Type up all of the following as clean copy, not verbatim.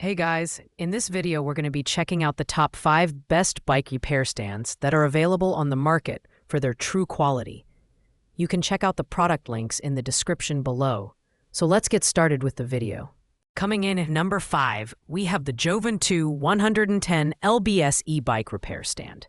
Hey guys, in this video we're going to be checking out the top 5 best bike repair stands that are available on the market for their true quality. You can check out the product links in the description below. So let's get started with the video. Coming in at number 5, we have the Gioventù 110 LBS e-bike repair stand.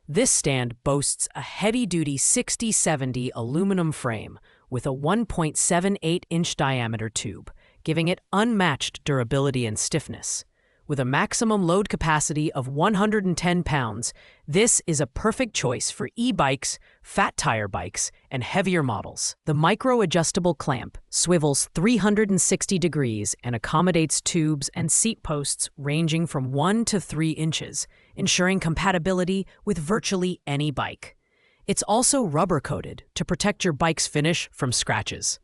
This stand boasts a heavy-duty 60/70 aluminum frame with a 1.78-inch diameter tube, giving it unmatched durability and stiffness. With a maximum load capacity of 110 pounds, this is a perfect choice for e-bikes, fat tire bikes, and heavier models. The micro-adjustable clamp swivels 360 degrees and accommodates tubes and seat posts ranging from 1 to 3 inches, ensuring compatibility with virtually any bike. It's also rubber-coated to protect your bike's finish from scratches.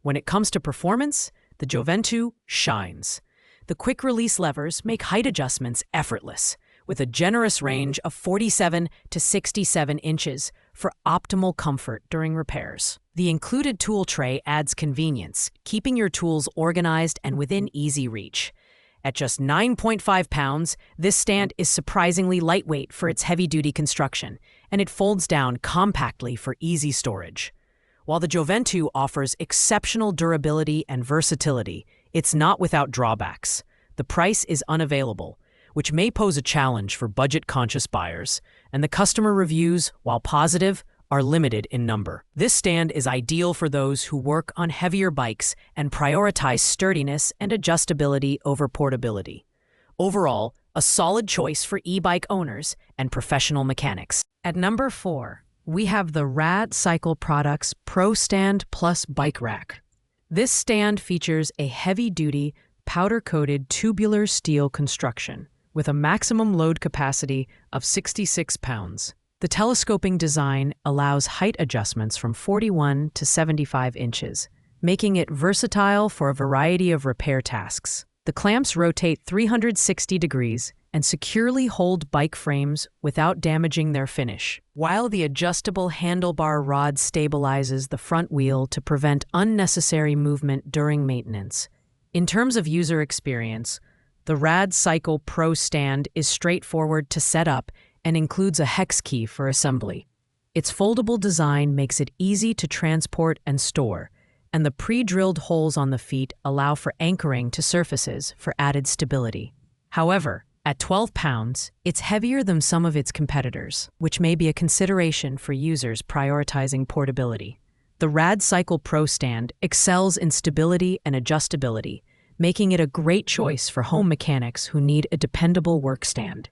When it comes to performance, the Gioventù shines. The quick-release levers make height adjustments effortless, with a generous range of 47 to 67 inches for optimal comfort during repairs. The included tool tray adds convenience, keeping your tools organized and within easy reach. At just 9.5 pounds, this stand is surprisingly lightweight for its heavy-duty construction, and it folds down compactly for easy storage. While the Gioventù offers exceptional durability and versatility, it's not without drawbacks. The price is unavailable, which may pose a challenge for budget-conscious buyers, and the customer reviews, while positive, are limited in number. This stand is ideal for those who work on heavier bikes and prioritize sturdiness and adjustability over portability. Overall, a solid choice for e-bike owners and professional mechanics. At number 4, we have the Rad Cycle Products Pro Stand Plus Bike Rack. This stand features a heavy-duty, powder-coated tubular steel construction with a maximum load capacity of 66 pounds. The telescoping design allows height adjustments from 41 to 75 inches, making it versatile for a variety of repair tasks. The clamps rotate 360 degrees and securely hold bike frames without damaging their finish, while the adjustable handlebar rod stabilizes the front wheel to prevent unnecessary movement during maintenance. In terms of user experience, the Rad Cycle Pro stand is straightforward to set up and includes a hex key for assembly. Its foldable design makes it easy to transport and store, and the pre-drilled holes on the feet allow for anchoring to surfaces for added stability. However, at 12 pounds, it's heavier than some of its competitors, which may be a consideration for users prioritizing portability. The Rad Cycle Pro stand excels in stability and adjustability, making it a great choice for home mechanics who need a dependable work stand.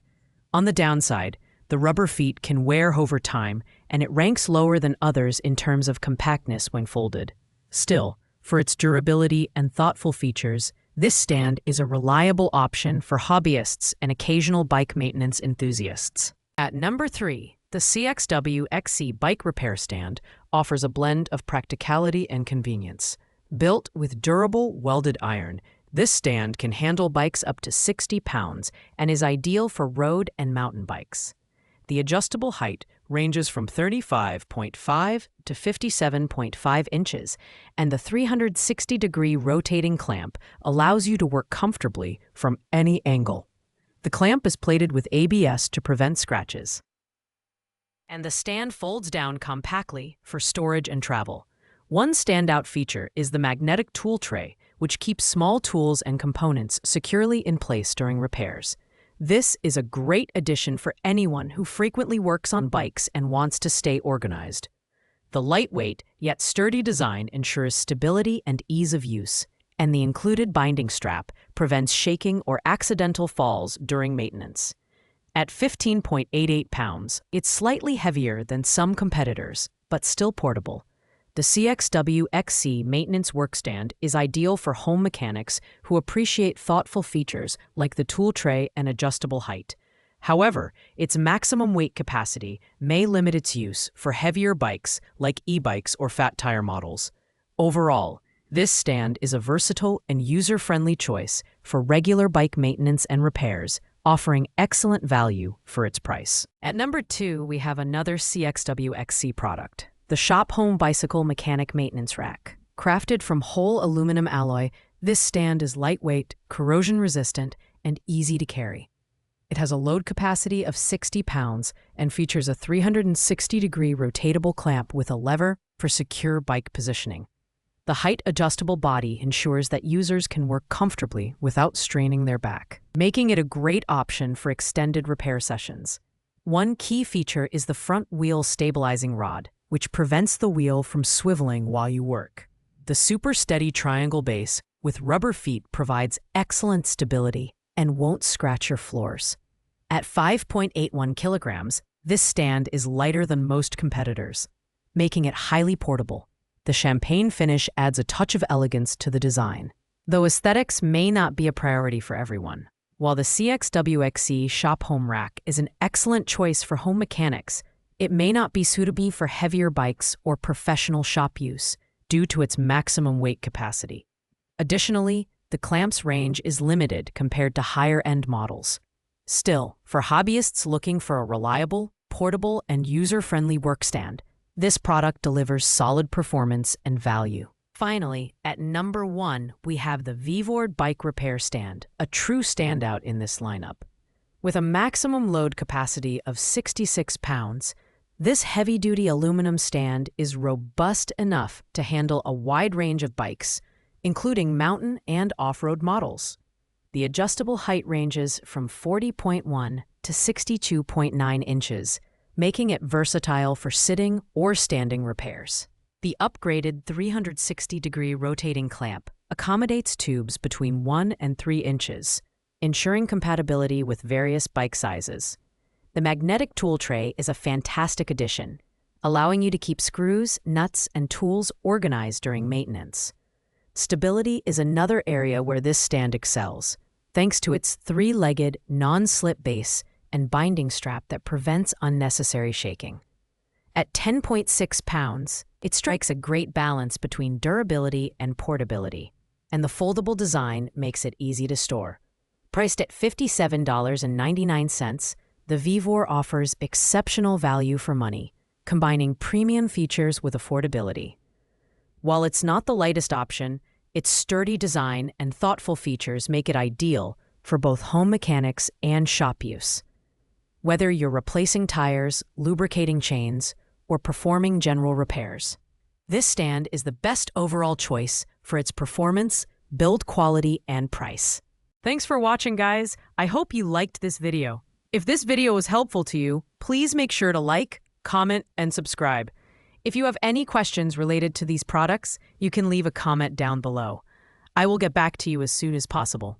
On the downside, the rubber feet can wear over time, and it ranks lower than others in terms of compactness when folded. Still, for its durability and thoughtful features, this stand is a reliable option for hobbyists and occasional bike maintenance enthusiasts. At number 3, the CXWXC bike repair stand offers a blend of practicality and convenience. Built with durable welded iron, this stand can handle bikes up to 60 pounds and is ideal for road and mountain bikes. The adjustable height ranges from 35.5 to 57.5 inches, and the 360-degree rotating clamp allows you to work comfortably from any angle. The clamp is plated with ABS to prevent scratches, and the stand folds down compactly for storage and travel. One standout feature is the magnetic tool tray, which keeps small tools and components securely in place during repairs. This is a great addition for anyone who frequently works on bikes and wants to stay organized. The lightweight yet sturdy design ensures stability and ease of use, and the included binding strap prevents shaking or accidental falls during maintenance. At 15.88 pounds, it's slightly heavier than some competitors, but still portable. The CXWXC maintenance workstand is ideal for home mechanics who appreciate thoughtful features like the tool tray and adjustable height. However, its maximum weight capacity may limit its use for heavier bikes like e-bikes or fat tire models. Overall, this stand is a versatile and user-friendly choice for regular bike maintenance and repairs, offering excellent value for its price. At number 2, we have another CXWXC product, the Shop Home Bicycle Mechanic Maintenance Rack. Crafted from whole aluminum alloy, This stand is lightweight, corrosion-resistant, and easy to carry. It has a load capacity of 60 pounds and features a 360-degree rotatable clamp with a lever for secure bike positioning. The height-adjustable body ensures that users can work comfortably without straining their back, making it a great option for extended repair sessions. One key feature is the front wheel stabilizing rod, which prevents the wheel from swiveling while you work. The super steady triangle base with rubber feet provides excellent stability and won't scratch your floors. At 5.81 kilograms, this stand is lighter than most competitors, making it highly portable. The champagne finish adds a touch of elegance to the design, though aesthetics may not be a priority for everyone. While the CXWXC Shop Home Rack is an excellent choice for home mechanics, it may not be suitable for heavier bikes or professional shop use due to its maximum weight capacity. Additionally, the clamp's range is limited compared to higher-end models. Still, for hobbyists looking for a reliable, portable, and user-friendly work stand, this product delivers solid performance and value. Finally, at number 1, we have the VEVOR Bike Repair Stand, a true standout in this lineup. With a maximum load capacity of 66 pounds, this heavy-duty aluminum stand is robust enough to handle a wide range of bikes, including mountain and off-road models. The adjustable height ranges from 40.1 to 62.9 inches, making it versatile for sitting or standing repairs. The upgraded 360-degree rotating clamp accommodates tubes between 1 and 3 inches, ensuring compatibility with various bike sizes. The magnetic tool tray is a fantastic addition, allowing you to keep screws, nuts, and tools organized during maintenance. Stability is another area where this stand excels, thanks to its 3-legged, non-slip base and binding strap that prevents unnecessary shaking. At 10.6 pounds, it strikes a great balance between durability and portability, and the foldable design makes it easy to store. Priced at $57.99, the VEVOR offers exceptional value for money, combining premium features with affordability. While it's not the lightest option, its sturdy design and thoughtful features make it ideal for both home mechanics and shop use. Whether you're replacing tires, lubricating chains, or performing general repairs, this stand is the best overall choice for its performance, build quality, and price. Thanks for watching, guys. I hope you liked this video. If this video was helpful to you, please make sure to like, comment, and subscribe. If you have any questions related to these products, you can leave a comment down below. I will get back to you as soon as possible.